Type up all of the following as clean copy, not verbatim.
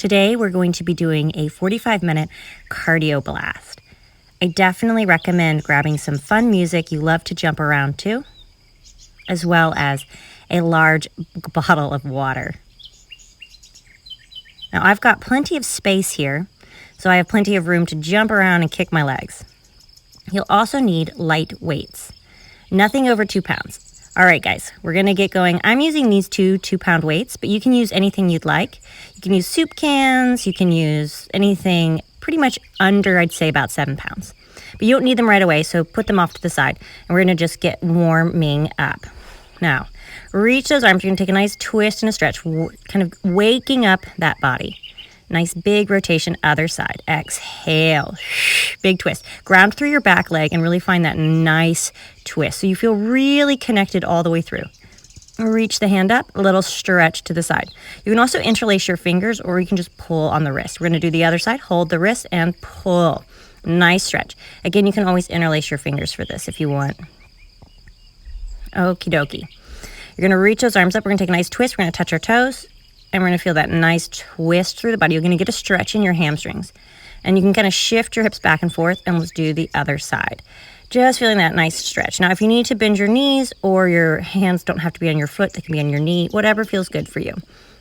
Today we're going to be doing a 45-minute cardio blast. I definitely recommend grabbing some fun music you love to jump around to, as well as a large bottle of water. Now I've got plenty of space here, so I have plenty of room to jump around and kick my legs. You'll also need light weights, nothing over 2 pounds. All right, guys, we're gonna get going. I'm using these 2-pound weights, but you can use anything you'd like. You can use soup cans, you can use anything pretty much under, I'd say, about 7 pounds. But you don't need them right away, so put them off to the side, and we're gonna just get warming up. Now, reach those arms. You're gonna take a nice twist and a stretch, kind of waking up that body. Nice big rotation, other side. Exhale, big twist. Ground through your back leg and really find that nice twist. So you feel really connected all the way through. Reach the hand up, a little stretch to the side. You can also interlace your fingers or you can just pull on the wrist. We're gonna do the other side, hold the wrist and pull. Nice stretch. Again, you can always interlace your fingers for this if you want. Okie dokie. You're gonna reach those arms up. We're gonna take a nice twist. We're gonna touch our toes. And we're gonna feel that nice twist through the body. You're gonna get a stretch in your hamstrings. And you can kind of shift your hips back and forth, and let's do the other side. Just feeling that nice stretch. Now, if you need to bend your knees or your hands don't have to be on your foot, they can be on your knee, whatever feels good for you.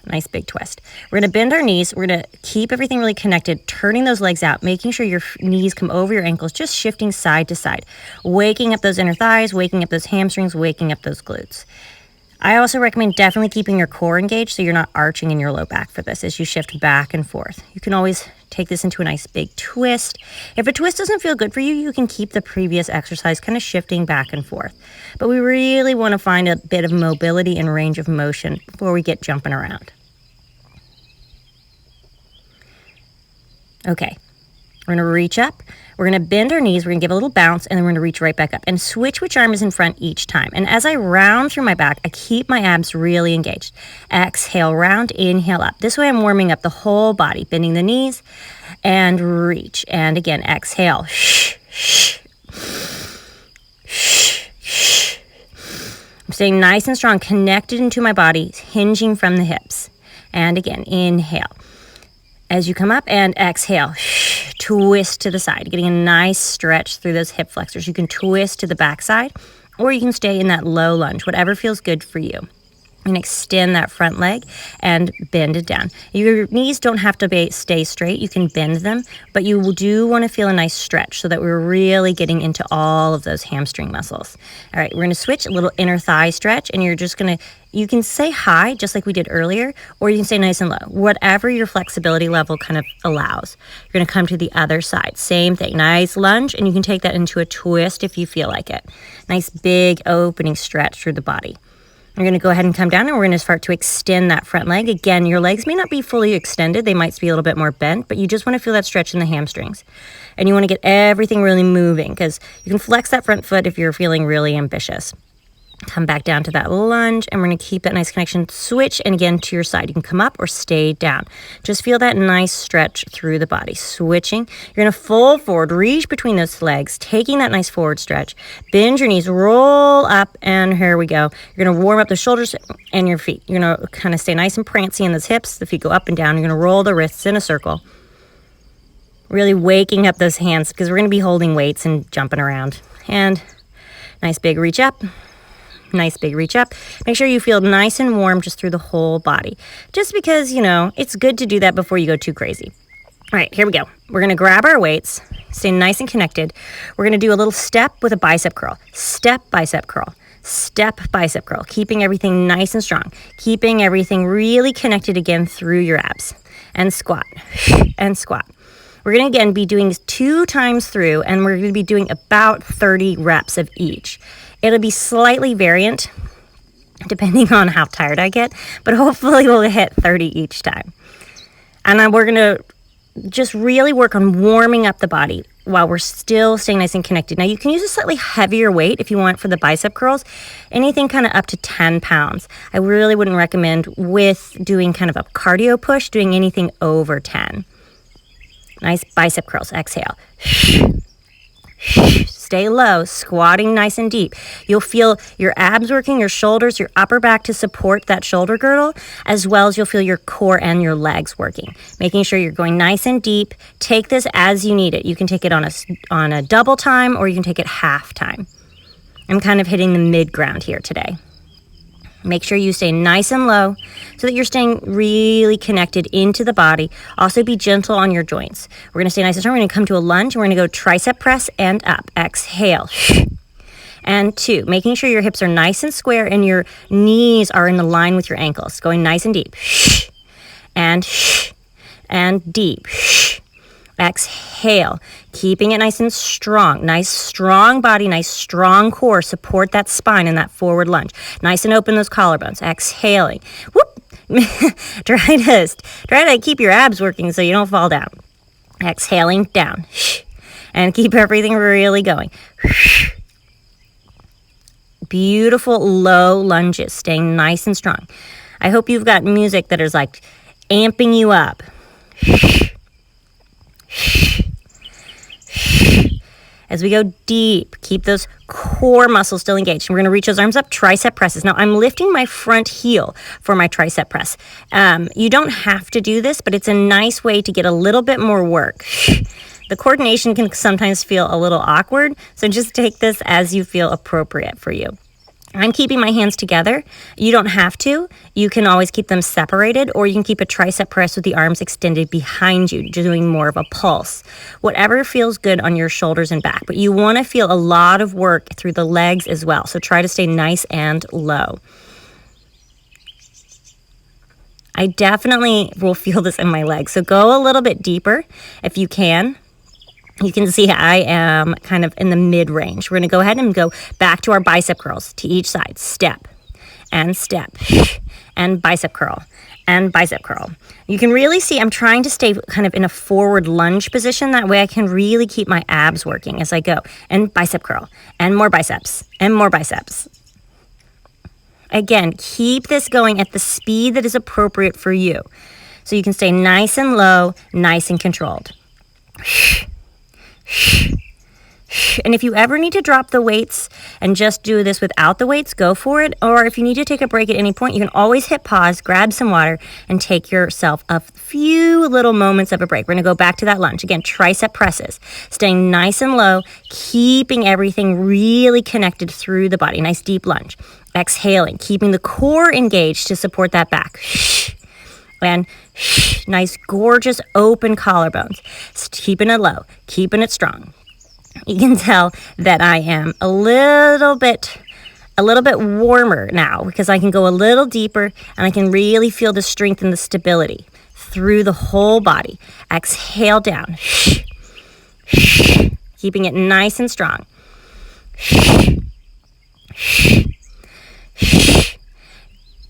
Nice big twist. We're gonna bend our knees. We're gonna keep everything really connected, turning those legs out, making sure your knees come over your ankles, just shifting side to side, waking up those inner thighs, waking up those hamstrings, waking up those glutes. I also recommend definitely keeping your core engaged so you're not arching in your low back for this as you shift back and forth. You can always take this into a nice big twist. If a twist doesn't feel good for you, you can keep the previous exercise kind of shifting back and forth. But we really want to find a bit of mobility and range of motion before we get jumping around. Okay, we're gonna reach up. We're gonna bend our knees, we're gonna give a little bounce, and then we're gonna reach right back up and switch which arm is in front each time. And as I round through my back, I keep my abs really engaged. Exhale, round, inhale up. This way I'm warming up the whole body, bending the knees and reach. And again, exhale. I'm staying nice and strong, connected into my body, hinging from the hips. And again, inhale. As you come up and exhale, twist to the side, getting a nice stretch through those hip flexors. You can twist to the back side, or you can stay in that low lunge, whatever feels good for you. And extend that front leg and bend it down. Your knees don't have to stay straight. You can bend them, but you do want to feel a nice stretch so that we're really getting into all of those hamstring muscles. All right, we're going to switch a little inner thigh stretch, and you're just going to, you can say high just like we did earlier, or you can say nice and low, whatever your flexibility level kind of allows. You're going to come to the other side. Same thing, nice lunge, and you can take that into a twist if you feel like it. Nice big opening stretch through the body. You're going to go ahead and come down, and we're going to start to extend that front leg. Again, your legs may not be fully extended. They might be a little bit more bent, but you just want to feel that stretch in the hamstrings. And you want to get everything really moving because you can flex that front foot if you're feeling really ambitious. Come back down to that lunge, and we're going to keep that nice connection. Switch, and again, to your side. You can come up or stay down. Just feel that nice stretch through the body. Switching. You're going to fold forward, reach between those legs, taking that nice forward stretch. Bend your knees, roll up, and here we go. You're going to warm up the shoulders and your feet. You're going to kind of stay nice and prancy in those hips. The feet go up and down. You're going to roll the wrists in a circle. Really waking up those hands because we're going to be holding weights and jumping around. And nice big reach up. Nice big reach up. Make sure you feel nice and warm just through the whole body. Just because, you know, it's good to do that before you go too crazy. All right, here we go. We're going to grab our weights, stay nice and connected. We're going to do a little step with a bicep curl. Step, bicep curl. Step, bicep curl. Keeping everything nice and strong. Keeping everything really connected again through your abs. And squat. And squat. We're going to, again, be doing this 2 times through, and we're going to be doing about 30 reps of each. It'll be slightly variant depending on how tired I get, but hopefully we'll hit 30 each time. And we're going to just really work on warming up the body while we're still staying nice and connected. Now, you can use a slightly heavier weight if you want for the bicep curls, anything kind of up to 10 pounds. I really wouldn't recommend with doing kind of a cardio push, doing anything over 10. Nice bicep curls. Exhale. stay low, squatting nice and deep. You'll feel your abs working, your shoulders, your upper back to support that shoulder girdle, as well as you'll feel your core and your legs working. Making sure you're going nice and deep. Take this as you need it. You can take it on a double time, or you can take it half time. I'm kind of hitting the mid ground here today. Make sure you stay nice and low so that you're staying really connected into the body. Also be gentle on your joints. We're going to stay nice and strong. We're going to come to a lunge. We're going to go tricep press and up. Exhale. And 2, making sure your hips are nice and square and your knees are in line with your ankles. Going nice and deep. And deep. Exhale, keeping it nice and strong. Nice, strong body, nice, strong core. Support that spine in that forward lunge. Nice and open those collarbones. Exhaling. Whoop. Try to keep your abs working so you don't fall down. Exhaling down. And keep everything really going. Beautiful low lunges, staying nice and strong. I hope you've got music that is like amping you up. As we go deep, keep those core muscles still engaged. And we're going to reach those arms up, tricep presses. Now, I'm lifting my front heel for my tricep press. You don't have to do this, but it's a nice way to get a little bit more work. The coordination can sometimes feel a little awkward, so just take this as you feel appropriate for you. I'm keeping my hands together. You don't have to. You can always keep them separated, or you can keep a tricep press with the arms extended behind you, doing more of a pulse. Whatever feels good on your shoulders and back, but you want to feel a lot of work through the legs as well, so try to stay nice and low. I definitely will feel this in my legs, so go a little bit deeper if you can. You can see I am kind of in the mid-range. We're going to go ahead and go back to our bicep curls to each side. Step, and bicep curl, and bicep curl. You can really see I'm trying to stay kind of in a forward lunge position. That way I can really keep my abs working as I go. And bicep curl, and more biceps, and more biceps. Again, keep this going at the speed that is appropriate for you. So you can stay nice and low, nice and controlled. And if you ever need to drop the weights and just do this without the weights, go for it. Or if you need to take a break at any point, you can always hit pause, grab some water, and take yourself a few little moments of a break. We're going to go back to that lunge. Again, tricep presses, staying nice and low, keeping everything really connected through the body. Nice deep lunge. Exhaling, keeping the core engaged to support that back. And nice, gorgeous, open collarbones. Keeping it low, keeping it strong. You can tell that I am a little bit warmer now because I can go a little deeper and I can really feel the strength and the stability through the whole body. Exhale down. Keeping it nice and strong.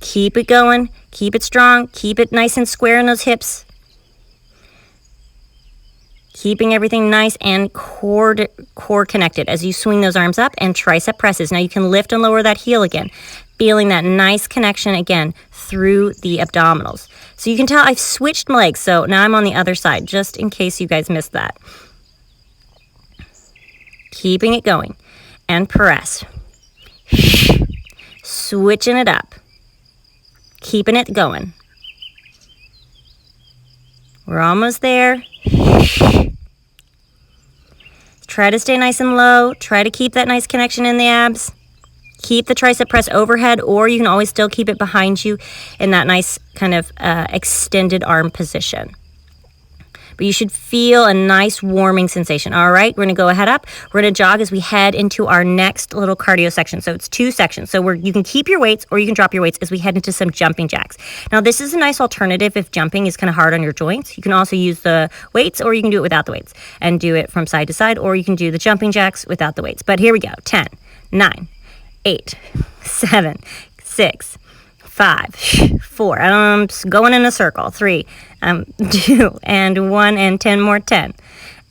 Keep it going. Keep it strong. Keep it nice and square in those hips. Keeping everything nice and core connected as you swing those arms up, and tricep presses. Now you can lift and lower that heel again, feeling that nice connection again through the abdominals. So you can tell I've switched my legs, so now I'm on the other side, just in case you guys missed that. Keeping it going, and press. Switching it up. Keeping it going. We're almost there. Try to stay nice and low. Try to keep that nice connection in the abs. Keep the tricep press overhead, or you can always still keep it behind you in that nice kind of extended arm position. But you should feel a nice warming sensation. All right, we're going to go ahead up. We're going to jog as we head into our next little cardio section. So it's 2 sections. So you can keep your weights or you can drop your weights as we head into some jumping jacks. Now, this is a nice alternative if jumping is kind of hard on your joints. You can also use the weights, or you can do it without the weights and do it from side to side, or you can do the jumping jacks without the weights. But here we go. 10, 9, 8, 7, 6, 5, 4. I'm going in a circle. 3, 2, and 1, and 10 more. 10,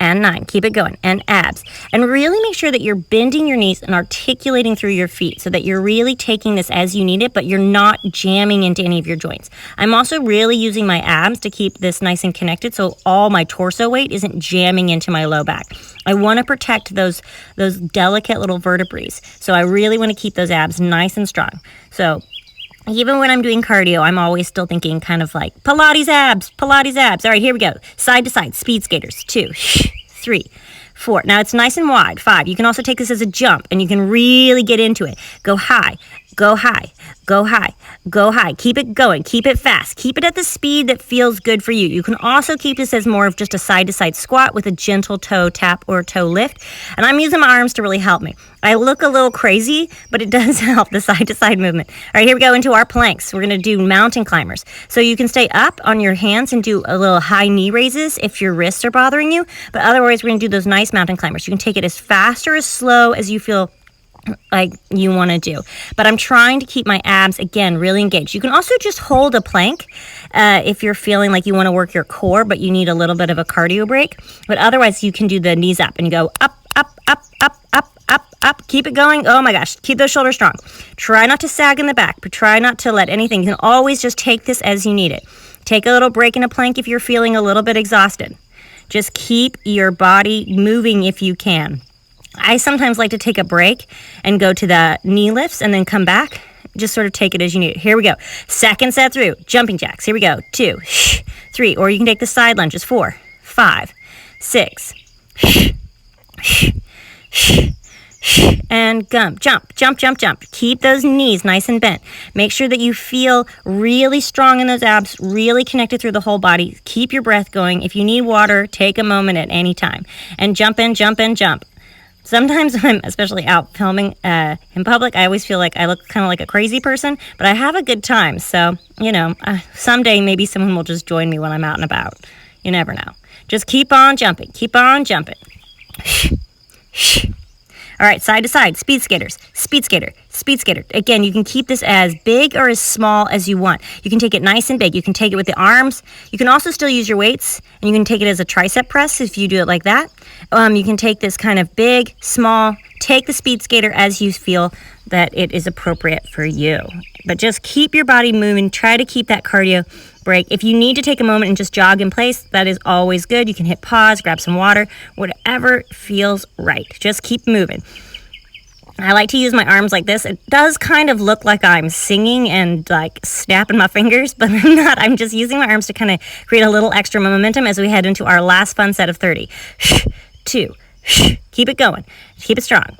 and 9. Keep it going. And abs. And really make sure that you're bending your knees and articulating through your feet so that you're really taking this as you need it, but you're not jamming into any of your joints. I'm also really using my abs to keep this nice and connected so all my torso weight isn't jamming into my low back. I want to protect those delicate little vertebrae. So I really want to keep those abs nice and strong. So even when I'm doing cardio, I'm always still thinking kind of like Pilates abs, Pilates abs. All right, here we go. Side to side, speed skaters. 2, 3, 4. Now it's nice and wide. 5. You can also take this as a jump and you can really get into it. Go high, go high, go high, go high. Keep it going. Keep it fast. Keep it at the speed that feels good for you. You can also keep this as more of just a side to side squat with a gentle toe tap or toe lift. And I'm using my arms to really help me. I look a little crazy, but it does help the side to side movement. All right, here we go into our planks. We're going to do mountain climbers. So you can stay up on your hands and do a little high knee raises if your wrists are bothering you. But otherwise, we're going to do those nice mountain climbers. You can take it as fast or as slow as you feel like you want to do. But I'm trying to keep my abs, again, really engaged. You can also just hold a plank if you're feeling like you want to work your core, but you need a little bit of a cardio break. But otherwise, you can do the knees up and you go up, up, up, up, up, up, up. Keep it going. Oh my gosh. Keep those shoulders strong. Try not to sag in the back, but try not to let anything. You can always just take this as you need it. Take a little break in a plank if you're feeling a little bit exhausted. Just keep your body moving if you can. I sometimes like to take a break and go to the knee lifts and then come back. Just sort of take it as you need it. Here we go. Second set through. Jumping jacks. Here we go. 2, 3. Or you can take the side lunges. 4, 5, 6. And jump, jump, jump, jump. Keep those knees nice and bent. Make sure that you feel really strong in those abs, really connected through the whole body. Keep your breath going. If you need water, take a moment at any time. And jump in, jump in, jump. Sometimes when I'm especially out filming in public, I always feel like I look kind of like a crazy person, but I have a good time. So, someday maybe someone will just join me when I'm out and about. You never know. Just keep on jumping. Keep on jumping. All right, side to side, speed skaters, speed skater, speed skater. Again, you can keep this as big or as small as you want. You can take it nice and big. You can take it with the arms. You can also still use your weights, and you can take it as a tricep press if you do it like that. You can take this kind of big, small, take the speed skater as you feel that it is appropriate for you. But just keep your body moving. Try to keep that cardio break. If you need to take a moment and just jog in place, that is always good. You can hit pause, grab some water, whatever feels right. Just keep moving. I like to use my arms like this. It does kind of look like I'm singing and like snapping my fingers, but I'm not. I'm just using my arms to kind of create a little extra momentum as we head into our last fun set of 30. 2. Keep it going. Keep it strong.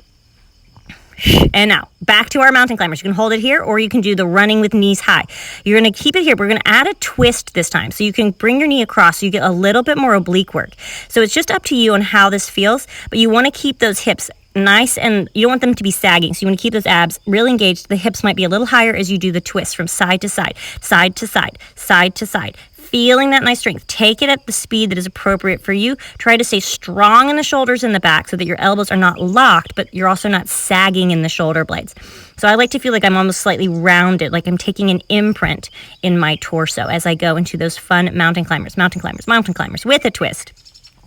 And now, back to our mountain climbers. You can hold it here, or you can do the running with knees high. You're going to keep it here. We're going to add a twist this time. So you can bring your knee across so you get a little bit more oblique work. So it's just up to you on how this feels, but you want to keep those hips nice, and you don't want them to be sagging. So you want to keep those abs really engaged. The hips might be a little higher as you do the twist from side to side, side to side, side to side. Feeling that nice strength. Take it at the speed that is appropriate for you. Try to stay strong in the shoulders and the back so that your elbows are not locked, but you're also not sagging in the shoulder blades. So I like to feel like I'm almost slightly rounded, like I'm taking an imprint in my torso as I go into those fun mountain climbers with a twist.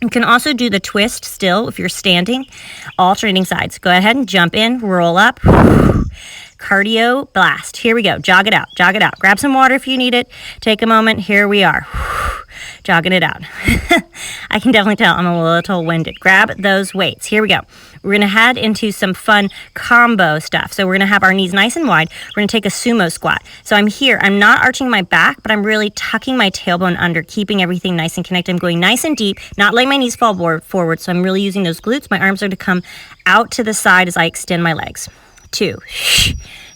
You can also do the twist still if you're standing, alternating sides. Go ahead and jump in, roll up. Cardio blast. Here we go. Jog it out. Jog it out. Grab some water if you need it. Take a moment. Here we are. Jogging it out. I can definitely tell I'm a little winded. Grab those weights. Here we go. We're going to head into some fun combo stuff. So we're going to have our knees nice and wide. We're going to take a sumo squat. So I'm here. I'm not arching my back, but I'm really tucking my tailbone under, keeping everything nice and connected. I'm going nice and deep, not letting my knees fall forward. So I'm really using those glutes. My arms are to come out to the side as I extend my legs. 2.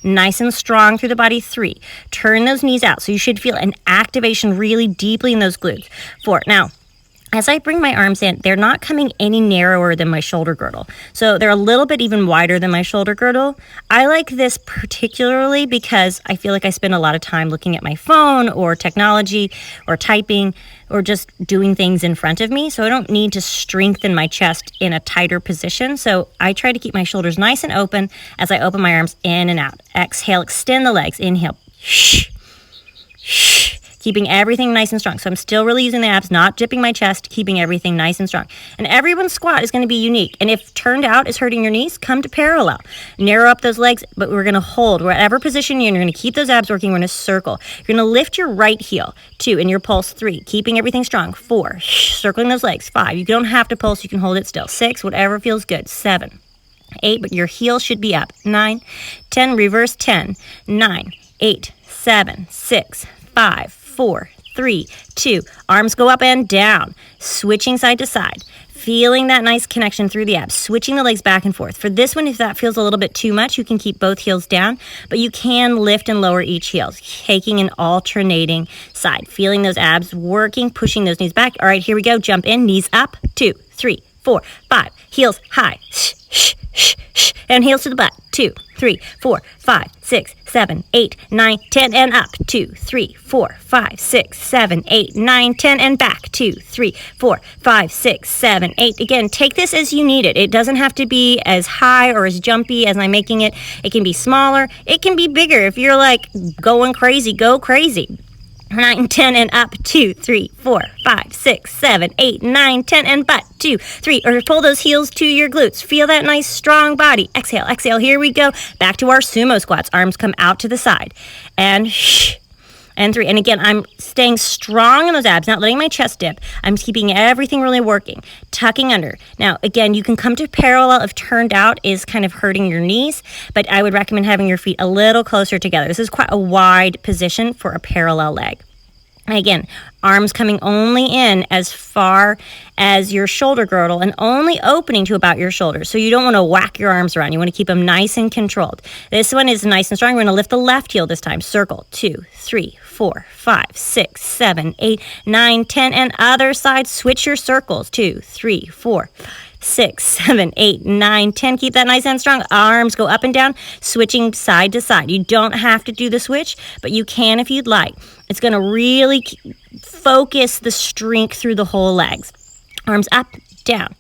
Nice and strong through the body. 3. Turn those knees out. So you should feel an activation really deeply in those glutes. 4. Now, as I bring my arms in, they're not coming any narrower than my shoulder girdle. So they're a little bit even wider than my shoulder girdle. I like this particularly because I feel like I spend a lot of time looking at my phone or technology or typing or just doing things in front of me. So I don't need to strengthen my chest in a tighter position. So I try to keep my shoulders nice and open as I open my arms in and out. Exhale, extend the legs. Inhale. keeping everything nice and strong. So I'm still really using the abs, not dipping my chest, keeping everything nice and strong. And everyone's squat is going to be unique. And if turned out is hurting your knees, come to parallel. Narrow up those legs, but we're going to hold whatever position you're in. You're going to keep those abs working. We're going to circle. You're going to lift your right heel. 2, in your pulse. 3, keeping everything strong. 4, circling those legs. 5, you don't have to pulse. You can hold it still. 6, whatever feels good. 7, 8, but your heel should be up. 9, 10, reverse 10, 9, 8, 7, 6, 5, 4, 3, 2. Arms go up and down, switching side to side. Feeling that nice connection through the abs, switching the legs back and forth. For this one, if that feels a little bit too much, you can keep both heels down, but you can lift and lower each heel, taking an alternating side. Feeling those abs working, pushing those knees back. All right, here we go. Jump in, knees up. 2, 3, 4, 5. Heels high. And heels to the butt. 2, 3, 4, 5, 6, 7, 8, 9, 10, and up. 2, 3, 4, 5, 6, 7, 8, 9, 10, and back. 2, 3, 4, 5, 6, 7, 8. Again, take this as you need it. It doesn't have to be as high or as jumpy as I'm making it. It can be smaller. It can be bigger. If you're like going crazy, go crazy. 9, 10, and up. 2, 3, 4, 5, 6, 7, 8, 9, 10, and butt. 2, 3, or pull those heels to your glutes. Feel that nice strong body. Exhale, exhale. Here we go. Back to our sumo squats. Arms come out to the side. And 3. And again, I'm staying strong in those abs, not letting my chest dip. I'm keeping everything really working, tucking under. Now, again, you can come to parallel if turned out is kind of hurting your knees, but I would recommend having your feet a little closer together. This is quite a wide position for a parallel leg. And again, arms coming only in as far as your shoulder girdle and only opening to about your shoulders. So you don't want to whack your arms around. You want to keep them nice and controlled. This one is nice and strong. We're going to lift the left heel this time. Circle. 2, 3, 4, 5, 6, 7, 8, 9, 10, and other side. Switch your circles. 2, 3, 4, 6, 7, 8, 9, 10. Keep that nice and strong. Arms go up and down, switching side to side. You don't have to do the switch, but you can if you'd like. It's going to really focus the strength through the whole legs. Arms up, down,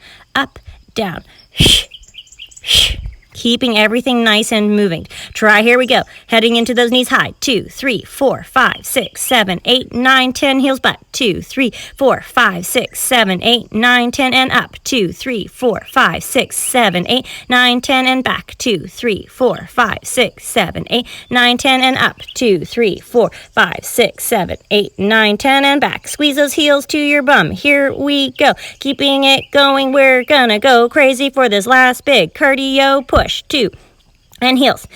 keeping everything nice and moving. Try, here we go. Heading into those knees high. 2, 3, 4, 5, 6, 7, 8, 9, 10. Heels butt. 2, 3, 4, 5, 6, 7, 8, 9, 10, and up. 2, 3, 4, 5, 6, 7, 8, 9, 10, and back. 2, 3, 4, 5, 6, 7, 8, 9, 10, and up. 2, 3, 4, 5, 6, 7, 8, 9, 10, and back. Squeeze those heels to your bum. Here we go. Keeping it going. We're gonna go crazy for this last big cardio push. 2, and heels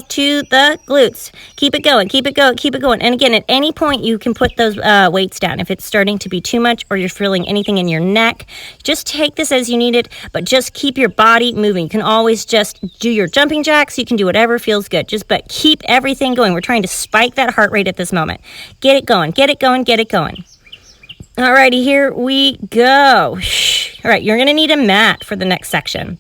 to the glutes. Keep it going, keep it going, keep it going. And again, at any point you can put those weights down. If it's starting to be too much or you're feeling anything in your neck, just take this as you need it, but just keep your body moving. You can always just do your jumping jacks. You can do whatever feels good, but keep everything going. We're trying to spike that heart rate at this moment. Get it going, get it going, get it going. Alrighty, here we go. All right, you're gonna need a mat for the next section.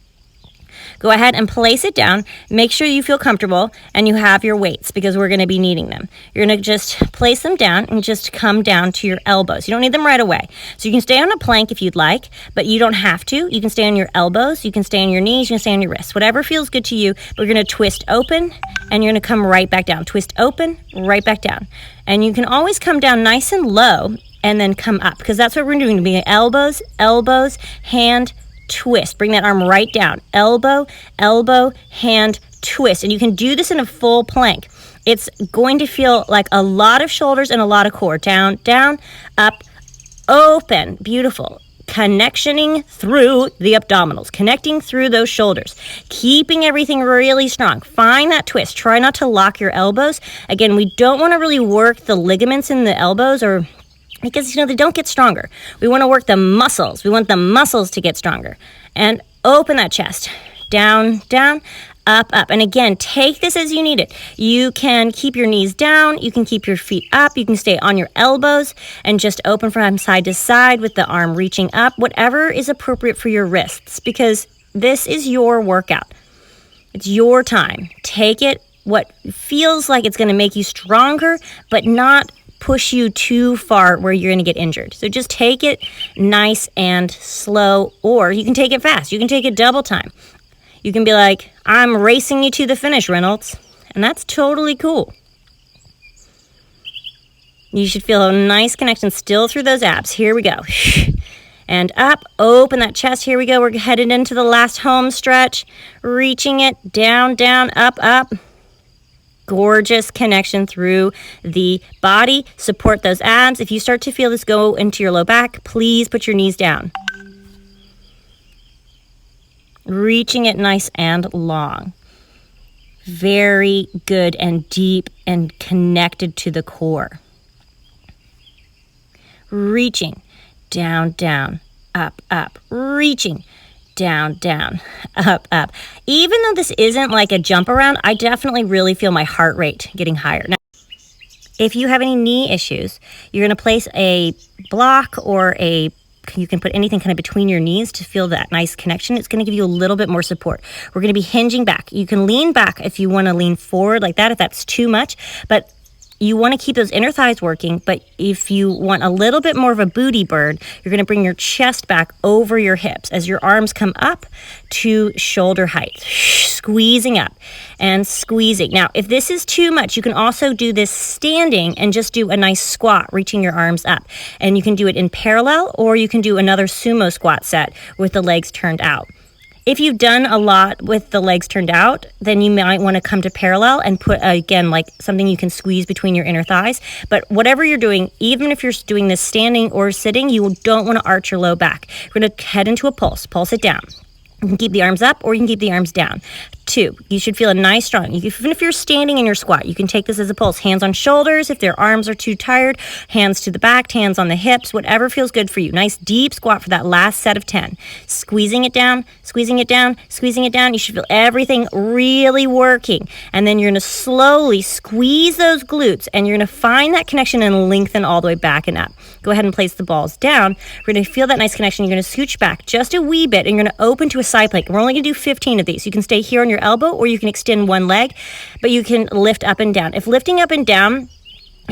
Go ahead and place it down. Make sure you feel comfortable and you have your weights because we're going to be needing them. You're going to just place them down and just come down to your elbows. You don't need them right away. So you can stay on a plank if you'd like, but you don't have to. You can stay on your elbows. You can stay on your knees. You can stay on your wrists. Whatever feels good to you. We're going to twist open and you're going to come right back down. Twist open, right back down. And you can always come down nice and low and then come up because that's what we're doing. Being elbows, elbows, hand, twist. Bring that arm right down. Elbow, elbow, hand, twist. And you can do this in a full plank. It's going to feel like a lot of shoulders and a lot of core. Down, down, up, open. Beautiful. Connectioning through the abdominals. Connecting through those shoulders. Keeping everything really strong. Find that twist. Try not to lock your elbows. Again, we don't want to really work the ligaments in the elbows because, they don't get stronger. We want to work the muscles. We want the muscles to get stronger. And open that chest. Down, down, up, up. And again, take this as you need it. You can keep your knees down. You can keep your feet up. You can stay on your elbows and just open from side to side with the arm reaching up. Whatever is appropriate for your wrists because this is your workout. It's your time. Take it what feels like it's going to make you stronger, but not push you too far where you're going to get injured. So just take it nice and slow, or you can take it fast. You can take it double time. You can be like, I'm racing you to the finish, Reynolds. And that's totally cool. You should feel a nice connection still through those abs. Here we go. And up, open that chest. Here we go. We're headed into the last home stretch. Reaching it, down, down, up, up. Gorgeous connection through the body. Support those abs. If you start to feel this go into your low back, please put your knees down. Reaching it nice and long. Very good and deep and connected to the core. Reaching, down, down, up, up. Reaching, down, down, up, up. Even though this isn't like a jump around, I definitely really feel my heart rate getting higher. Now, if you have any knee issues, you're going to place a block or you can put anything kind of between your knees to feel that nice connection. It's going to give you a little bit more support. We're going to be hinging back. You can lean back if you want to lean forward like that, if that's too much, but you want to keep those inner thighs working. But if you want a little bit more of a booty bird, you're going to bring your chest back over your hips as your arms come up to shoulder height, squeezing up and squeezing. Now, if this is too much, you can also do this standing and just do a nice squat, reaching your arms up. And you can do it in parallel, or you can do another sumo squat set with the legs turned out. If you've done a lot with the legs turned out, then you might want to come to parallel and put, again, like something you can squeeze between your inner thighs. But whatever you're doing, even if you're doing this standing or sitting, you don't want to arch your low back. We're going to head into a pulse. Pulse it down. You can keep the arms up or you can keep the arms down. 2, you should feel a nice strong, even if you're standing in your squat, you can take this as a pulse. Hands on shoulders if their arms are too tired, hands to the back, hands on the hips, whatever feels good for you. Nice deep squat for that last set of 10. Squeezing it down, squeezing it down, squeezing it down. You should feel everything really working. And then you're going to slowly squeeze those glutes and you're going to find that connection and lengthen all the way back and up. Go ahead and place the balls down. We're going to feel that nice connection. You're going to scooch back just a wee bit and you're going to open to a side plank. We're only going to do 15 of these. You can stay here on your elbow or you can extend one leg, but you can lift up and down. If lifting up and down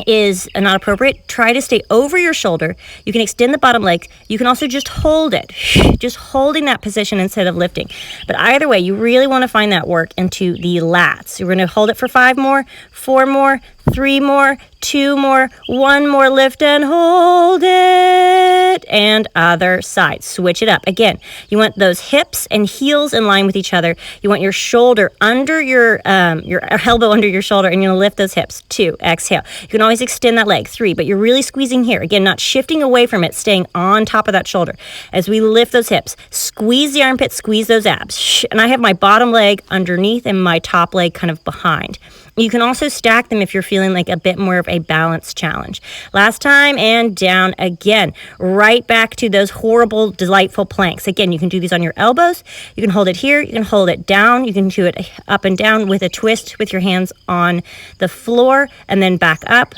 is not appropriate, try to stay over your shoulder. You can extend the bottom leg. You can also just hold it, just holding that position instead of lifting. But either way, you really want to find that work into the lats. We're going to hold it for 5 more, 4 more, 3 more, 2 more, 1 more, lift and hold it, and other side. Switch it up. Again, you want those hips and heels in line with each other. You want your shoulder under your elbow under your shoulder, and you're going to lift those hips. 2, exhale. You can always extend that leg. 3, but you're really squeezing here. Again, not shifting away from it, staying on top of that shoulder. As we lift those hips, squeeze the armpit, squeeze those abs. And I have my bottom leg underneath and my top leg kind of behind. You can also stack them if you're feeling like a bit more of a balance challenge. Last time, and down again. Right back to those horrible, delightful planks. Again, you can do these on your elbows. You can hold it here. You can hold it down. You can do it up and down with a twist with your hands on the floor and then back up.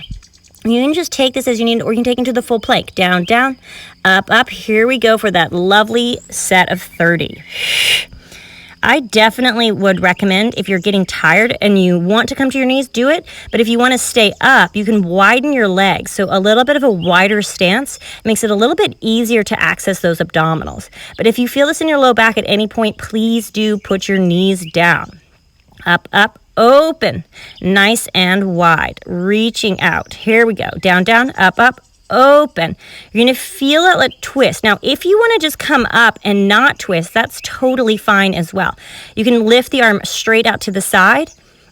You can just take this as you need, or you can take into the full plank. Down, down, up, up. Here we go for that lovely set of 30. I definitely would recommend, if you're getting tired and you want to come to your knees, do it. But if you want to stay up, you can widen your legs. So a little bit of a wider stance makes it a little bit easier to access those abdominals. But if you feel this in your low back at any point, please do put your knees down. Up, up, open, nice and wide, reaching out. Here we go. Down, down, up, up, open. You're going to feel it like twist. Now, if you want to just come up and not twist, that's totally fine as well. You can lift the arm straight out to the side,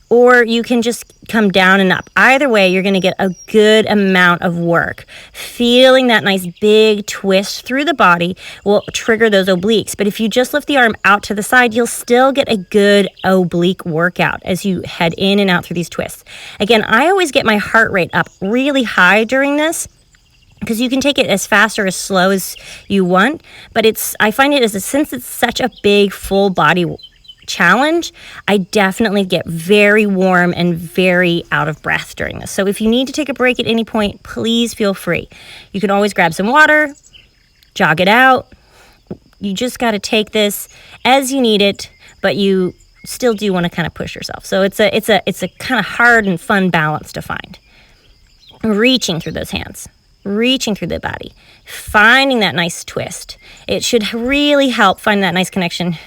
or you can just come down and up. Either way, you're going to get a good amount of work. Feeling that nice big twist through the body will trigger those obliques. But if you just lift the arm out to the side, you'll still get a good oblique workout as you head in and out through these twists. Again, I always get my heart rate up really high during this, because you can take it as fast or as slow as you want. But I find it since it's such a big full body challenge, I definitely get very warm and very out of breath during this. So if you need to take a break at any point, please feel free. You can always grab some water, jog it out. You just got to take this as you need it, but you still do want to kind of push yourself. So it's a kind of hard and fun balance to find. Reaching through those hands. Reaching through the body, finding that nice twist. It should really help find that nice connection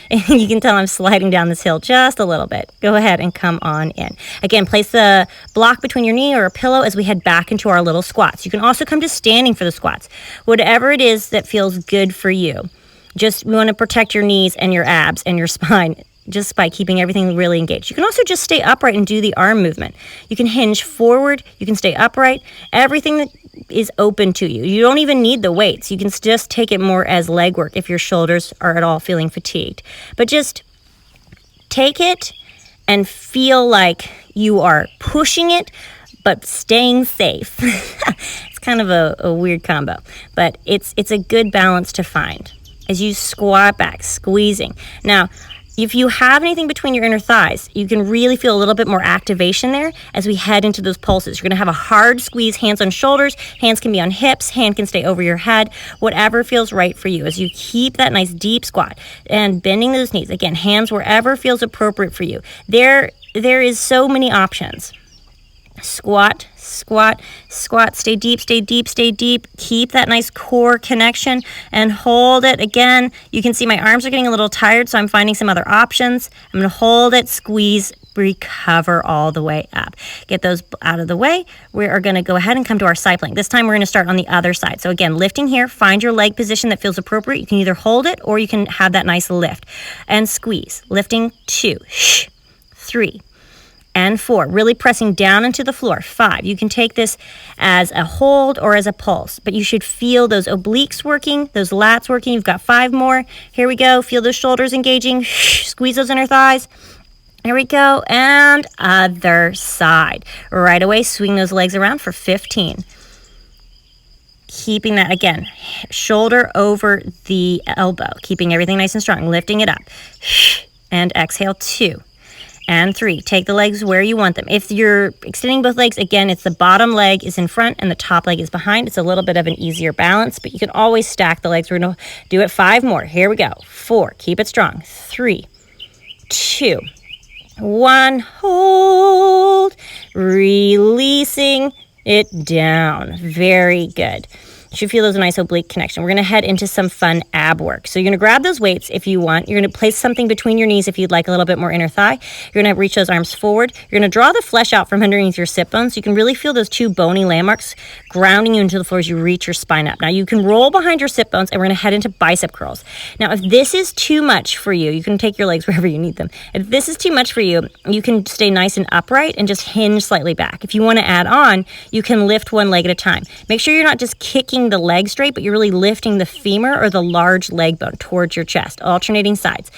You can tell I'm sliding down this hill just a little bit. Go ahead and come on in. Again, place the block between your knee or a pillow as we head back into our little squats. You can also come to standing for the squats. Whatever it is that feels good for you. We want to protect your knees and your abs and your spine just by keeping everything really engaged. You can also just stay upright and do the arm movement. You can hinge forward. You can stay upright. Everything that is open to you. You don't even need the weights. You can just take it more as leg work if your shoulders are at all feeling fatigued. But just take it and feel like you are pushing it, but staying safe. It's kind of a weird combo, but it's a good balance to find as you squat back, squeezing. Now, if you have anything between your inner thighs, you can really feel a little bit more activation there as we head into those pulses. You're going to have a hard squeeze, hands on shoulders, hands can be on hips, hand can stay over your head, whatever feels right for you as you keep that nice deep squat and bending those knees. Again, hands wherever feels appropriate for you. There is so many options. Squat, squat, squat, stay deep, stay deep, stay deep. Keep that nice core connection and hold it. Again, you can see my arms are getting a little tired, so I'm finding some other options. I'm going to hold it, squeeze, recover all the way up. Get those out of the way. We are going to go ahead and come to our side plank. This time we're going to start on the other side. So again, lifting here, find your leg position that feels appropriate. You can either hold it or you can have that nice lift and squeeze. Lifting 2, 3, and 4, really pressing down into the floor. 5, you can take this as a hold or as a pulse, but you should feel those obliques working, those lats working. You've got 5 more. Here we go. Feel those shoulders engaging. Squeeze those inner thighs. Here we go. And other side. Right away, swing those legs around for 15. Keeping that, again, shoulder over the elbow, keeping everything nice and strong, lifting it up. And exhale, 2. And 3, take the legs where you want them. If you're extending both legs, again, it's the bottom leg is in front and the top leg is behind. It's a little bit of an easier balance, but you can always stack the legs. We're going to do it 5 more. Here we go. 4, keep it strong. 3, 2, 1, hold, releasing it down. Very good. You should feel those nice oblique connection. We're going to head into some fun ab work. So you're going to grab those weights if you want. You're going to place something between your knees if you'd like a little bit more inner thigh. You're going to reach those arms forward. You're going to draw the flesh out from underneath your sit bones so you can really feel those 2 bony landmarks grounding you into the floor as you reach your spine up. Now you can roll behind your sit bones and we're going to head into bicep curls. Now if this is too much for you, you can take your legs wherever you need them. If this is too much for you, you can stay nice and upright and just hinge slightly back. If you want to add on, you can lift one leg at a time. Make sure you're not just kicking the leg straight, but you're really lifting the femur or the large leg bone towards your chest, alternating sides.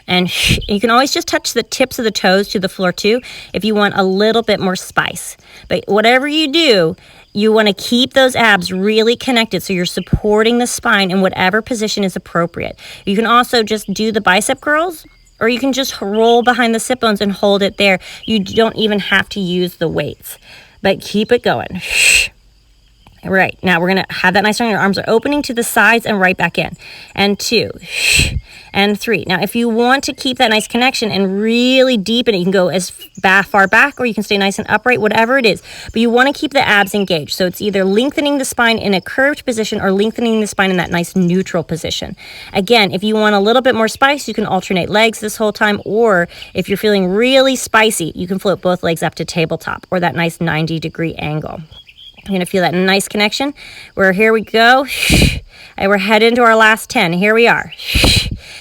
And you can always just touch the tips of the toes to the floor too if you want a little bit more spice. But whatever you do, you want to keep those abs really connected so you're supporting the spine in whatever position is appropriate. You can also just do the bicep curls, or you can just roll behind the sit bones and hold it there. You don't even have to use the weights, but keep it going. Right, now we're going to have that nice strong. Your arms are opening to the sides and right back in. And 2, and 3. Now, if you want to keep that nice connection and really deepen it, you can go as far back or you can stay nice and upright, whatever it is. But you want to keep the abs engaged. So it's either lengthening the spine in a curved position or lengthening the spine in that nice neutral position. Again, if you want a little bit more spice, you can alternate legs this whole time. Or if you're feeling really spicy, you can float both legs up to tabletop or that nice 90-degree angle. You're going to feel that nice connection. Here we go. And we're headed into our last 10. Here we are.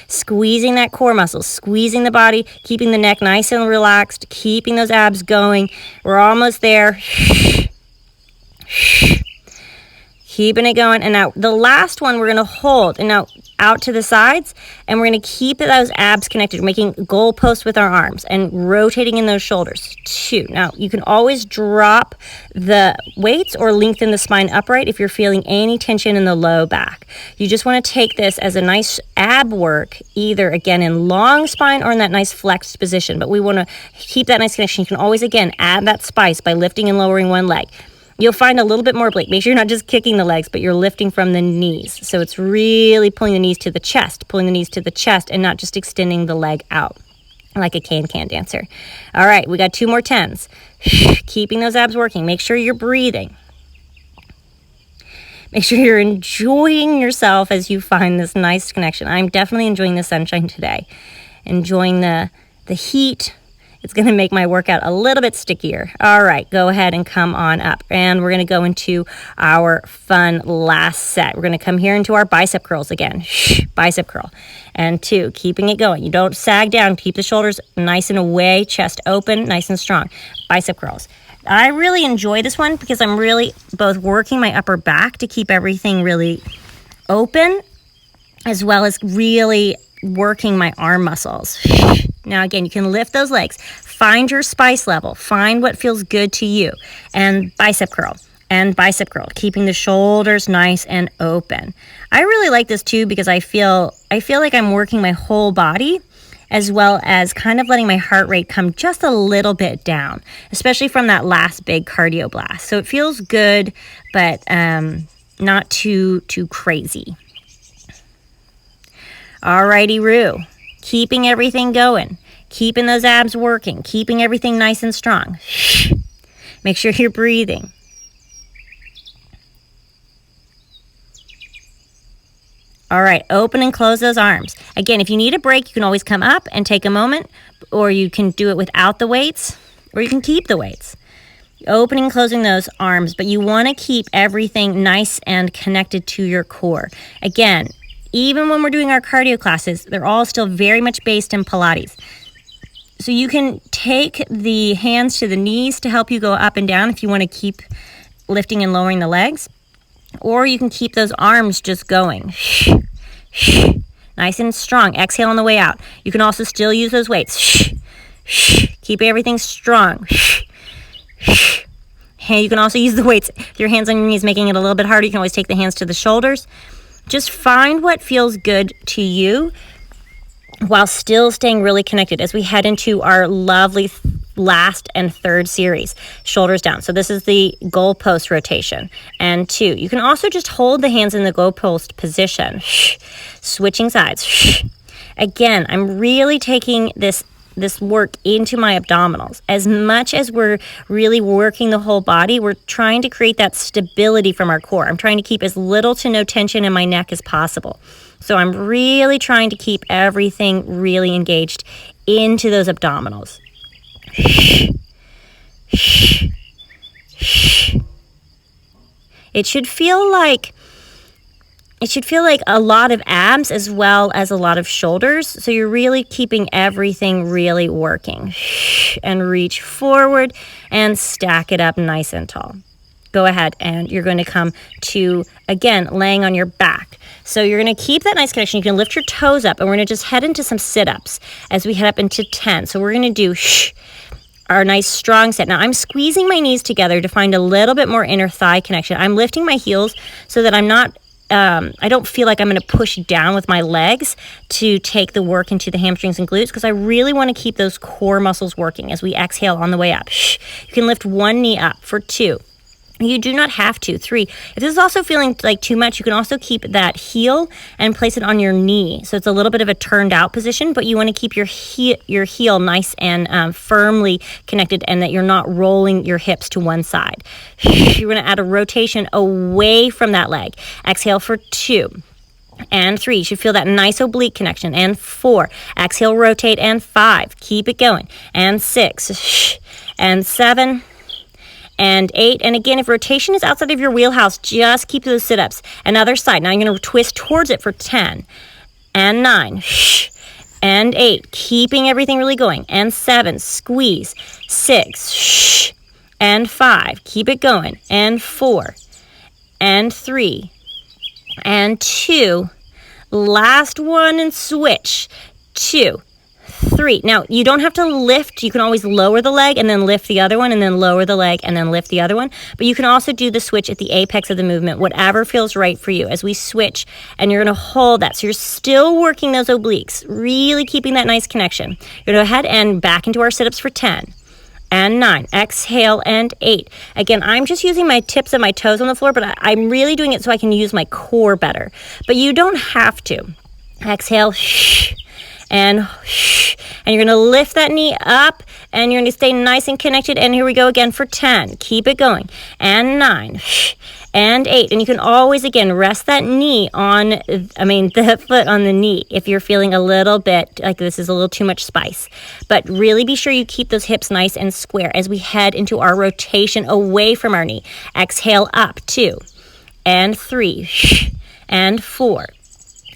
Squeezing that core muscle, squeezing the body, keeping the neck nice and relaxed, keeping those abs going. We're almost there. Keeping it going. And now the last one we're going to hold. And now out to the sides. And we're going to keep those abs connected, making goalposts with our arms and rotating in those shoulders. 2. Now you can always drop the weights or lengthen the spine upright if you're feeling any tension in the low back. You just want to take this as a nice ab work, either again in long spine or in that nice flexed position. But we want to keep that nice connection. You can always again add that spice by lifting and lowering one leg. You'll find a little bit more oblique. Make sure you're not just kicking the legs, but you're lifting from the knees. So it's really pulling the knees to the chest, and not just extending the leg out like a can-can dancer. All right, we got 2 more 10s. Keeping those abs working. Make sure you're breathing. Make sure you're enjoying yourself as you find this nice connection. I'm definitely enjoying the sunshine today. Enjoying the heat. It's going to make my workout a little bit stickier. All right, go ahead and come on up. And we're going to go into our fun last set. We're going to come here into our bicep curls again. Bicep curl. And 2, keeping it going. You don't sag down. Keep the shoulders nice and away, chest open, nice and strong. Bicep curls. I really enjoy this one because I'm really both working my upper back to keep everything really open, as well as really working my arm muscles. Now again, you can lift those legs, find your spice level, find what feels good to you, and bicep curl, keeping the shoulders nice and open. I really like this too because I feel like I'm working my whole body, as well as kind of letting my heart rate come just a little bit down, especially from that last big cardio blast. So it feels good, but not too crazy. Alrighty, Roo. Keeping everything going, keeping those abs working, keeping everything nice and strong. Make sure you're breathing. All right, open and close those arms. Again, if you need a break, you can always come up and take a moment, or you can do it without the weights, or you can keep the weights. Opening and closing those arms, but you want to keep everything nice and connected to your core. Again, even when we're doing our cardio classes, they're all still very much based in Pilates. So you can take the hands to the knees to help you go up and down if you want to keep lifting and lowering the legs. Or you can keep those arms just going. Nice and strong. Exhale on the way out. You can also still use those weights. Keep everything strong. Hey, you can also use the weights with your hands on your knees, making it a little bit harder. You can always take the hands to the shoulders. Just find what feels good to you while still staying really connected as we head into our lovely last and third series. Shoulders down. So this is the goalpost rotation. And 2, you can also just hold the hands in the goalpost position. Switching sides. Again, I'm really taking this work into my abdominals. As much as we're really working the whole body, we're trying to create that stability from our core. I'm trying to keep as little to no tension in my neck as possible. So I'm really trying to keep everything really engaged into those abdominals. It should feel like a lot of abs as well as a lot of shoulders. So you're really keeping everything really working. And reach forward and stack it up nice and tall. Go ahead and you're going to come to, again, laying on your back. So you're going to keep that nice connection. You can lift your toes up and we're going to just head into some sit-ups as we head up into 10. So we're going to do our nice strong set. Now I'm squeezing my knees together to find a little bit more inner thigh connection. I'm lifting my heels so that I'm not I don't feel like I'm going to push down with my legs to take the work into the hamstrings and glutes because I really want to keep those core muscles working as we exhale on the way up. You can lift one knee up for 2. You do not have to. 3. If this is also feeling like too much, you can also keep that heel and place it on your knee. So it's a little bit of a turned out position, but you want to keep your heel nice and firmly connected and that you're not rolling your hips to one side. You're going to add a rotation away from that leg. Exhale for 2. And 3, you should feel that nice oblique connection. And 4, exhale, rotate. And 5, keep it going. And 6, and 7, and 8. And again, if rotation is outside of your wheelhouse, just keep those sit-ups. Another side. Now you're going to twist towards it for 10. And 9. And 8. Keeping everything really going. And 7. Squeeze. 6. And 5. Keep it going. And 4. And 3. And 2. Last one and switch. 2. 3. Now, you don't have to lift. You can always lower the leg and then lift the other one and then lower the leg and then lift the other one. But you can also do the switch at the apex of the movement, whatever feels right for you as we switch. And you're going to hold that. So you're still working those obliques, really keeping that nice connection. You're going to go ahead and back into our sit-ups for 10. And 9. Exhale and 8. Again, I'm just using my tips of my toes on the floor, but I'm really doing it so I can use my core better. But you don't have to. Exhale, and you're going to lift that knee up and you're going to stay nice and connected. And here we go again for 10. Keep it going. And 9. and 8. And you can always, again, rest that knee on, the foot on the knee if you're feeling a little bit like this is a little too much spice. But really be sure you keep those hips nice and square as we head into our rotation away from our knee. Exhale up, 2, and 3, and 4,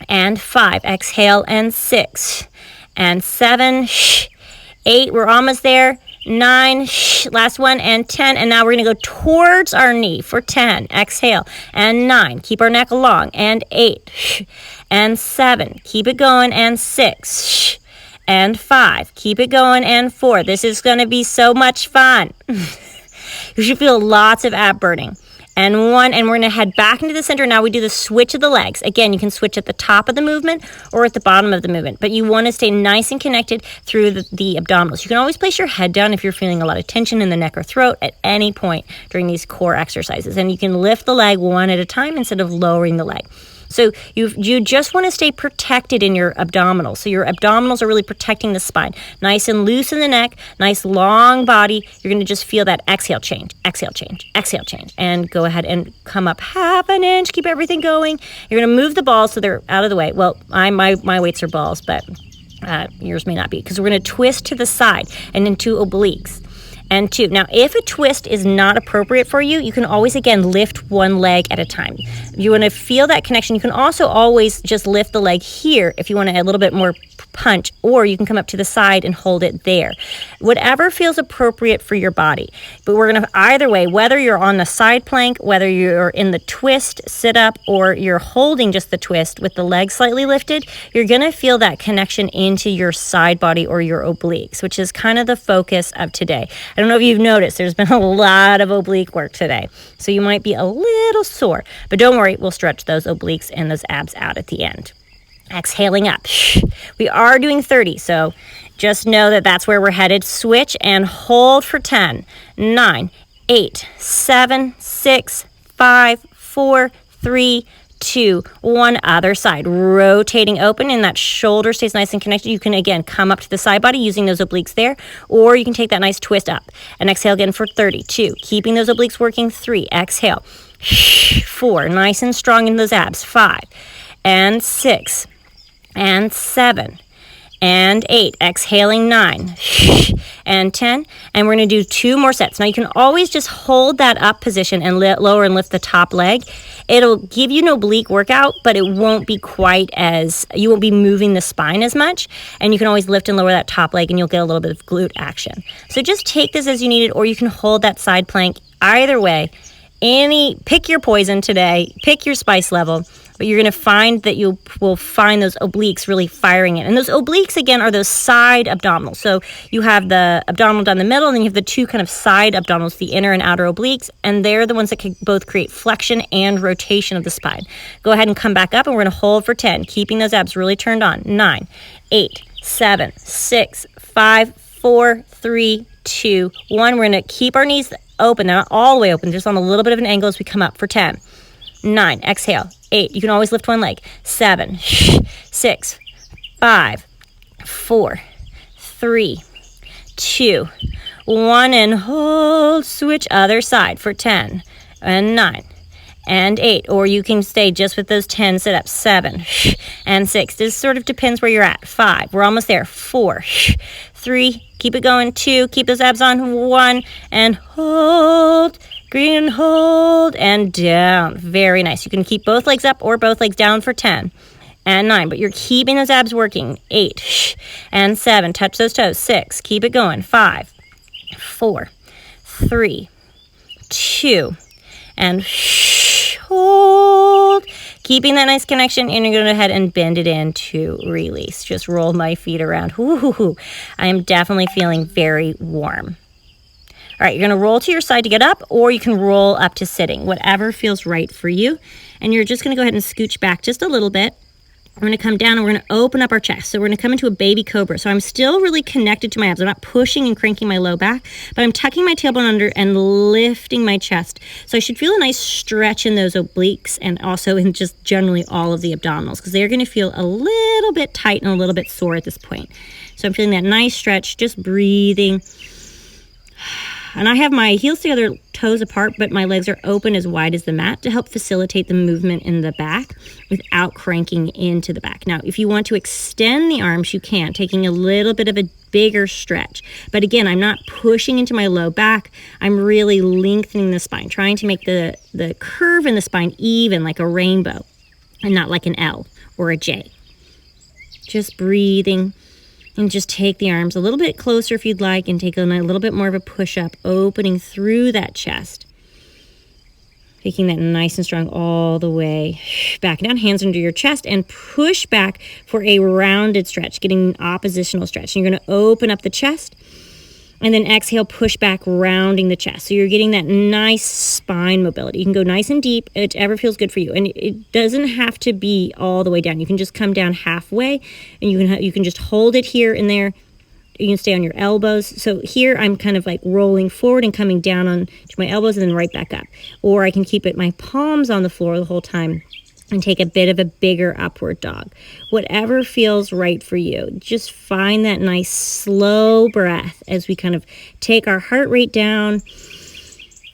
and 5. Exhale, and 6, and 7, 8. We're almost there. 9, last one, and 10. And now we're going to go towards our knee for 10. Exhale, and 9. Keep our neck long, and 8, and 7. Keep it going, and 6, and 5. Keep it going, and 4. This is going to be so much fun. You should feel lots of ab burning. And 1, and we're going to head back into the center. Now we do the switch of the legs. Again, you can switch at the top of the movement or at the bottom of the movement, but you want to stay nice and connected through the abdominals. You can always place your head down if you're feeling a lot of tension in the neck or throat at any point during these core exercises. And you can lift the leg one at a time instead of lowering the leg. So you just want to stay protected in your abdominals. So your abdominals are really protecting the spine. Nice and loose in the neck, nice long body. You're going to just feel that exhale change, exhale change, exhale change. And go ahead and come up half an inch. Keep everything going. You're going to move the balls so they're out of the way. Well, my weights are balls, but yours may not be, because we're going to twist to the side and into obliques. And 2. Now, if a twist is not appropriate for you, you can always, again, lift one leg at a time. You want to feel that connection. You can also always just lift the leg here if you want to add a little bit more punch, or you can come up to the side and hold it there. Whatever feels appropriate for your body. But we're going to, either way, whether you're on the side plank, whether you're in the twist sit up, or you're holding just the twist with the leg slightly lifted, you're going to feel that connection into your side body or your obliques, which is kind of the focus of today. I don't know if you've noticed, there's been a lot of oblique work today. So you might be a little sore, but don't worry, we'll stretch those obliques and those abs out at the end. Exhaling up. We are doing 30, so just know that that's where we're headed. Switch and hold for 10, 9, 8, 7, 6, 5, 4, 3, 2, 1. Other side. Rotating open, and that shoulder stays nice and connected. You can, again, come up to the side body using those obliques there, or you can take that nice twist up. And exhale again for 30, 2. Keeping those obliques working, 3. Exhale. 4. Nice and strong in those abs. 5, and 6, and 7, and 8. Exhaling, 9, and 10. And we're going to do 2 more sets. Now you can always just hold that up position and lower and lift the top leg. It'll give you an oblique workout, but it won't be quite as, you won't be moving the spine as much. And you can always lift and lower that top leg and you'll get a little bit of glute action. So just take this as you need it, or you can hold that side plank. Either way, pick your poison today, pick your spice level. But you're going to find that you will find those obliques really firing it. And those obliques, again, are those side abdominals. So you have the abdominal down the middle, and then you have the 2 kind of side abdominals, the inner and outer obliques, and they're the ones that can both create flexion and rotation of the spine. Go ahead and come back up, and we're going to hold for 10, keeping those abs really turned on. 9, 8, 7, 6, 5, 4, 3, 2, 1. We're going to keep our knees open. They're not all the way open, just on a little bit of an angle as we come up for 10. 9, exhale. 8, you can always lift one leg. 7, 6, 5, 4, 3, 2, 1, and hold. Switch other side for 10, and 9, and 8. Or you can stay just with those 10 sit-ups. 7, and 6. This sort of depends where you're at. 5, we're almost there. 4, 3, keep it going. 2, keep those abs on. 1, and hold. Green and hold, and down. Very nice. You can keep both legs up or both legs down for 10 and 9, but you're keeping those abs working. 8 and 7. Touch those toes. 6. Keep it going. 5, 4, 3, 2, and hold. Keeping that nice connection, and you're going to go ahead and bend it in to release. Just roll my feet around. Ooh, I am definitely feeling very warm. All right, you're going to roll to your side to get up, or you can roll up to sitting, whatever feels right for you. And you're just going to go ahead and scooch back just a little bit. We're going to come down, and we're going to open up our chest. So we're going to come into a baby cobra. So I'm still really connected to my abs. I'm not pushing and cranking my low back, but I'm tucking my tailbone under and lifting my chest. So I should feel a nice stretch in those obliques, and also in just generally all of the abdominals, because they're going to feel a little bit tight and a little bit sore at this point. So I'm feeling that nice stretch, just breathing. And I have my heels together, toes apart, but my legs are open as wide as the mat to help facilitate the movement in the back without cranking into the back. Now, if you want to extend the arms, you can, taking a little bit of a bigger stretch. But again, I'm not pushing into my low back. I'm really lengthening the spine, trying to make the curve in the spine even, like a rainbow, and not like an L or a J. Just breathing. And just take the arms a little bit closer if you'd like, and take a little bit more of a push-up, opening through that chest. Taking that nice and strong all the way back down, hands under your chest, and push back for a rounded stretch, getting an oppositional stretch. And you're going to open up the chest, and then exhale, push back, rounding the chest. So you're getting that nice spine mobility. You can go nice and deep, whichever feels good for you. And it doesn't have to be all the way down. You can just come down halfway, and you can just hold it here and there. You can stay on your elbows. So here I'm kind of like rolling forward and coming down on to my elbows and then right back up. Or I can keep my palms on the floor the whole time and take a bit of a bigger upward dog. Whatever feels right for you. Just find that nice slow breath as we kind of take our heart rate down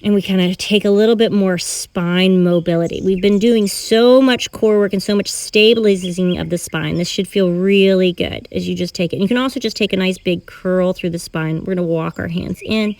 and we kind of take a little bit more spine mobility. We've been doing so much core work and so much stabilizing of the spine. This should feel really good as you just take it. And you can also just take a nice big curl through the spine. We're going to walk our hands in,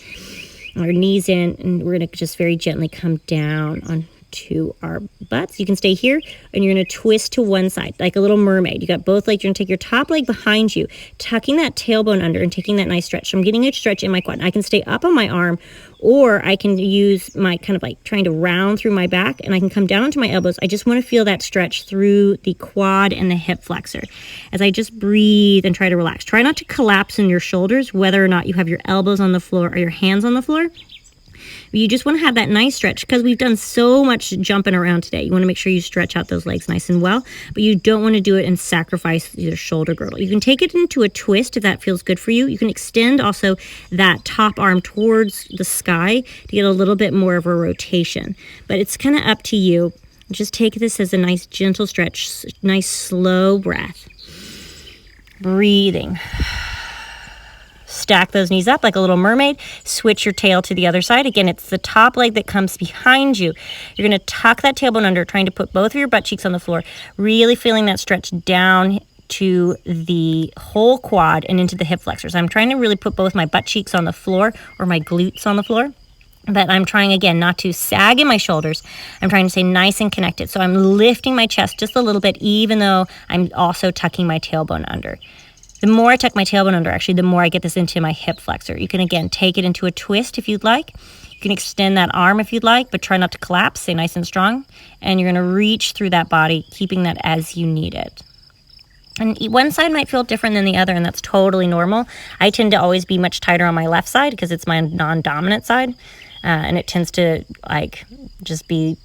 our knees in, and we're going to just very gently come down on to our butts. You can stay here, and you're going to twist to one side like a little mermaid. You got both legs. You're going to take your top leg behind you, tucking that tailbone under and taking that nice stretch. So I'm getting a stretch in my quad. I can stay up on my arm, or I can use my kind of like trying to round through my back, and I can come down to my elbows. I just want to feel that stretch through the quad and the hip flexor as I just breathe and try to relax. Try not to collapse in your shoulders, whether or not you have your elbows on the floor or your hands on the floor. You just want to have that nice stretch because we've done so much jumping around today. You want to make sure you stretch out those legs nice and well, but you don't want to do it and sacrifice your shoulder girdle. You can take it into a twist if that feels good for you. You can extend also that top arm towards the sky to get a little bit more of a rotation, but it's kind of up to you. Just take this as a nice gentle stretch, nice slow breath. Breathing. Stack those knees up like a little mermaid. Switch your tail to the other side. Again, it's the top leg that comes behind you. You're going to tuck that tailbone under, trying to put both of your butt cheeks on the floor, really feeling that stretch down to the whole quad and into the hip flexors. I'm trying to really put both my butt cheeks on the floor or my glutes on the floor. But I'm trying, again, not to sag in my shoulders. I'm trying to stay nice and connected. So I'm lifting my chest just a little bit, even though I'm also tucking my tailbone under. The more I tuck my tailbone under, actually, the more I get this into my hip flexor. You can, again, take it into a twist if you'd like. You can extend that arm if you'd like, but try not to collapse. Stay nice and strong. And you're going to reach through that body, keeping that as you need it. And one side might feel different than the other, and that's totally normal. I tend to always be much tighter on my left side because it's my non-dominant side. And it tends to, like, just be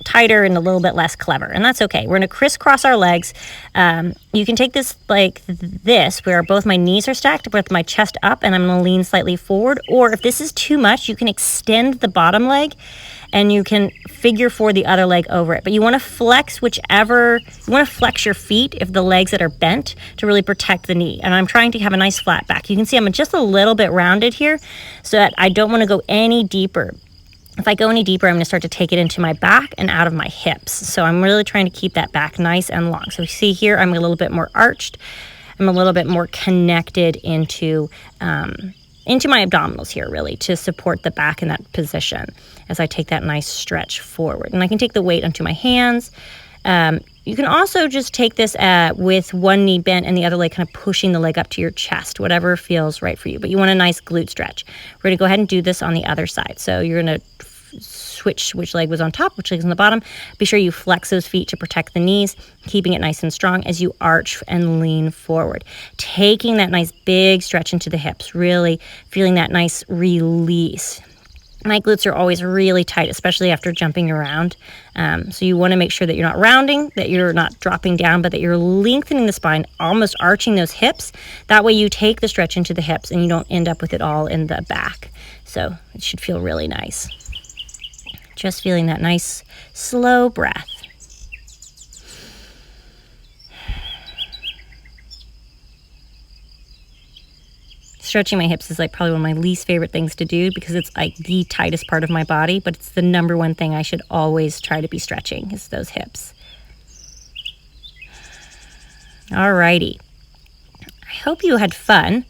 tighter and a little bit less clever, and that's okay. We're going to crisscross our legs. You can take this like this, where both my knees are stacked with my chest up, and I'm going to lean slightly forward. Or if this is too much, you can extend the bottom leg, and you can figure four the other leg over it. But you want to flex your feet if the legs that are bent to really protect the knee. And I'm trying to have a nice flat back. You can see I'm just a little bit rounded here, so that I don't want to go any deeper. If I go any deeper, I'm going to start to take it into my back and out of my hips. So I'm really trying to keep that back nice and long. So you see here, I'm a little bit more arched. I'm a little bit more connected into my abdominals here, really, to support the back in that position as I take that nice stretch forward. And I can take the weight onto my hands. You can also just take this with one knee bent and the other leg kind of pushing the leg up to your chest, whatever feels right for you. But you want a nice glute stretch. We're going to go ahead and do this on the other side. So you're going to switch which leg was on top, which leg is on the bottom. Be sure you flex those feet to protect the knees, keeping it nice and strong as you arch and lean forward. Taking that nice big stretch into the hips, really feeling that nice release. My glutes are always really tight, especially after jumping around. So you want to make sure that you're not rounding, that you're not dropping down, but that you're lengthening the spine, almost arching those hips. That way you take the stretch into the hips and you don't end up with it all in the back. So it should feel really nice. Just feeling that nice, slow breath. stretching my hips is like probably one of my least favorite things to do because it's like the tightest part of my body, but it's the number one thing I should always try to be stretching is those hips. Alrighty. I hope you had fun.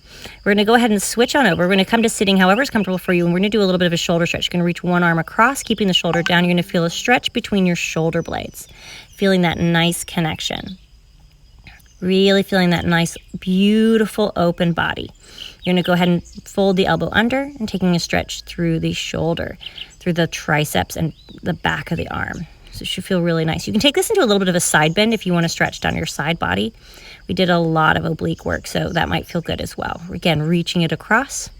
We're going to go ahead and switch on over. We're going to come to sitting however is comfortable for you, and we're going to do a little bit of a shoulder stretch. You're going to reach one arm across, keeping the shoulder down. You're going to feel a stretch between your shoulder blades, feeling that nice connection. Really feeling that nice, beautiful open body. You're going to go ahead and fold the elbow under and taking a stretch through the shoulder, through the triceps and the back of the arm. So it should feel really nice. You can take this into a little bit of a side bend if you want to stretch down your side body. We did a lot of oblique work, so that might feel good as well. Again, reaching it across.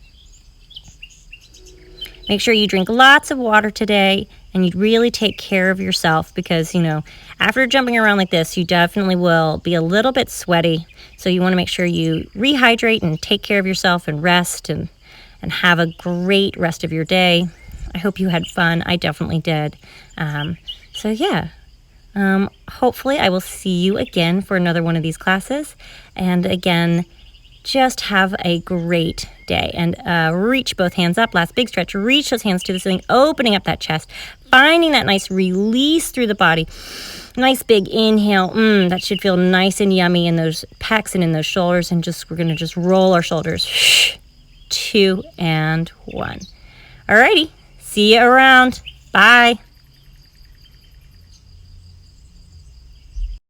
Make sure you drink lots of water today and you really take care of yourself because, you know, after jumping around like this, you definitely will be a little bit sweaty. So you want to make sure you rehydrate and take care of yourself and rest and have a great rest of your day. I hope you had fun. I definitely did. So yeah, hopefully I will see you again for another one of these classes. And again, just have a great day and reach both hands up. Last big stretch. Reach those hands to the ceiling, opening up that chest, finding that nice release through the body. Nice big inhale. That should feel nice and yummy in those pecs and in those shoulders. And we're going to just roll our shoulders. 2 and 1. Alrighty. See you around. Bye.